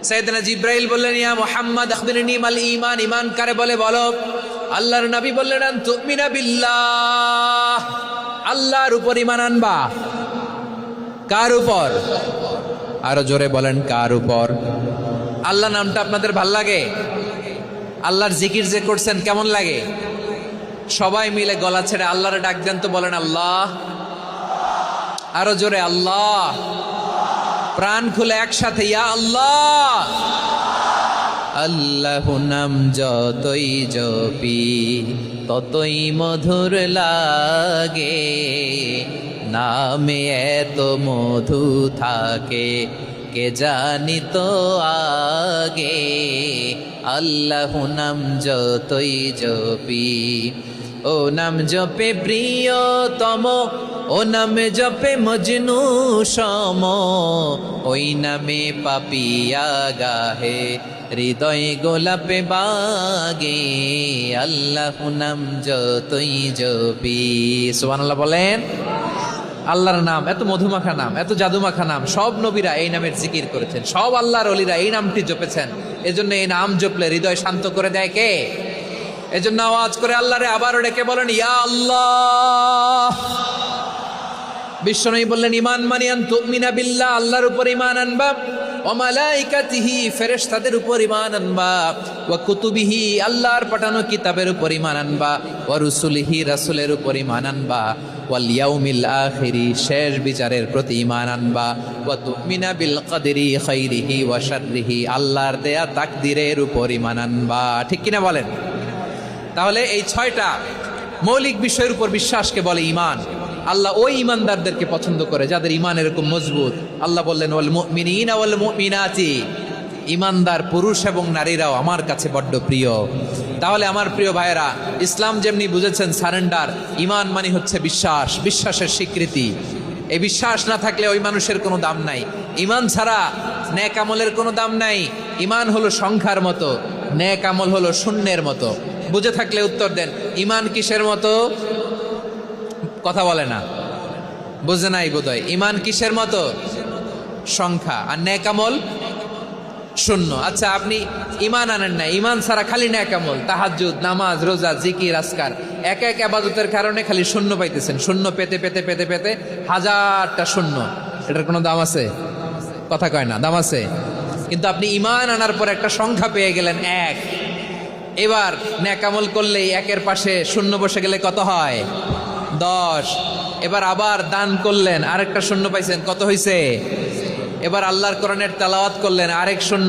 সাইয়েদনা জিব্রাইল বললেন, ইয়া মুহাম্মদ আখবিরনি মাল ঈমান, ঈমান কারে বলে বলো। আল্লাহর নবী বললেন, আন তুমিনা বিল্লাহ, আল্লাহর উপর ঈমান আনবা। কার উপর? আরো জোরে বলেন, কার উপর? আল্লাহ নামটা আপনাদের ভাল লাগে? আল্লাহর জিকির যে করছেন কেমন লাগে? সবাই মিলে গলা ছেড়ে আল্লাহরে ডাক দেন তো, বলেন আল্লাহ। আরো জোরে আল্লাহ। প্রাণ খুলে একসাথে ইয়া আল্লাহ। আল্লাহ নাম যতই জপি ততই মধুর লাগে, নামে এত মধু থাকে কে জানি তো আগে। আল্লাহ নাম যতই জপি, ও নাম জপে প্রিয়তম, ও নামে জপে মজনু সম, ওই নামে পাপিয়া গাহে হৃদয় গোলাপে বাগে। আল্লাহ নাম যতই জপি। সুবহানাল্লাহ বলেন। আল্লাহর নাম এত মধুমাখা নাম, এত জাদুমাখা নাম, সব নবীরা এই নামের জিকির করেছেন, সব আল্লাহর ওলিরা এই নামটি জপেছেন। এজন্য এই নাম জপলে হৃদয় শান্ত করে দেয় কে? এজন্য আওয়াজ করে আল্লাহরে আবারও ডেকে বলেন ইয়া আল্লাহ। বিশ্বনবী বললেন, ঈমান মানে আন তুমিনা বিল্লাহ, আল্লাহর উপর ঈমান আনবা, ওয়া মালাইকাতিহি, ফেরেশতাদের উপর ঈমান আনবা, ওয়া কুতুবিহি, আল্লাহর পাঠানো কিতাবের উপর ঈমান আনবা, ওয়া রুসুলিহি, রাসূলের উপর ঈমান আনবা, ওয়াল ইয়াউমিল আখিরি, শেষ বিচারের প্রতি ঈমান আনবা, ওয়া তুমিনা বিল কদরি খাইরিহি ওয়া শাররিহি, আল্লাহর দেয়া তাকদীরের উপর ঈমান আনবা। ঠিক কিনা বলেন? তাহলে এই 6টা মৌলিক বিষয়ের উপর বিশ্বাসকে বলে ঈমান। আল্লাহ ওই ঈমানদারদেরকে পছন্দ করে যাদের ঈমান এরকম মজবুত। আল্লাহ বললেন, ওয়াল মুমিনিনা ওয়াল মুমিনাতি, ঈমানদার পুরুষ এবং নারীরাও আমার কাছে বড্ড প্রিয়। তাহলে আমার প্রিয় ভাইয়েরা, ইসলাম যেমনি বুঝেছেন সারেন্ডার, ঈমান মানে হচ্ছে বিশ্বাস, বিশ্বাসের স্বীকৃতি। এই বিশ্বাস না থাকলে ওই মানুষের কোনো দাম নাই। ঈমান ছাড়া নেক আমলের কোনো দাম নাই। ঈমান হলো সংখ্যার মতো, নেক আমল হলো শূন্যের মতো। বুঝে থাকলে উত্তর দেন, ঈমান কিসের মতো? কথা বলে না, বুঝে নাই বোধহয়। ঈমান কিসের মতো? সংখ্যা। আর নেক আমল শূন্য। আচ্ছা, আপনি ঈমান আনেন না, ঈমান ছাড়া খালি নেক আমল, তাহাজ্জুদ, নামাজ, রোজা, জিকির, আজকার, এক এক ইবাদতের কারণে খালি শূন্য পাইতেছেন। শূন্য পেতে পেতে পেতে পেতে হাজারটা শূন্য। এটার কোনো দাম আছে? কথা কয় না, দাম আছে। কিন্তু আপনি ঈমান আনার পর একটা সংখ্যা পেয়ে গেলেন, এক। এবার নেক আমল করলেই একের পাশে শূন্য বসে গেলে কত হয়? 10। এবার আবার দান করলেন, আরেকটা শূন্য পাইছেন, কত হইছে? এবার আল্লাহর কোরআনের তেলাওয়াত করলেন, আরেক শূন্য।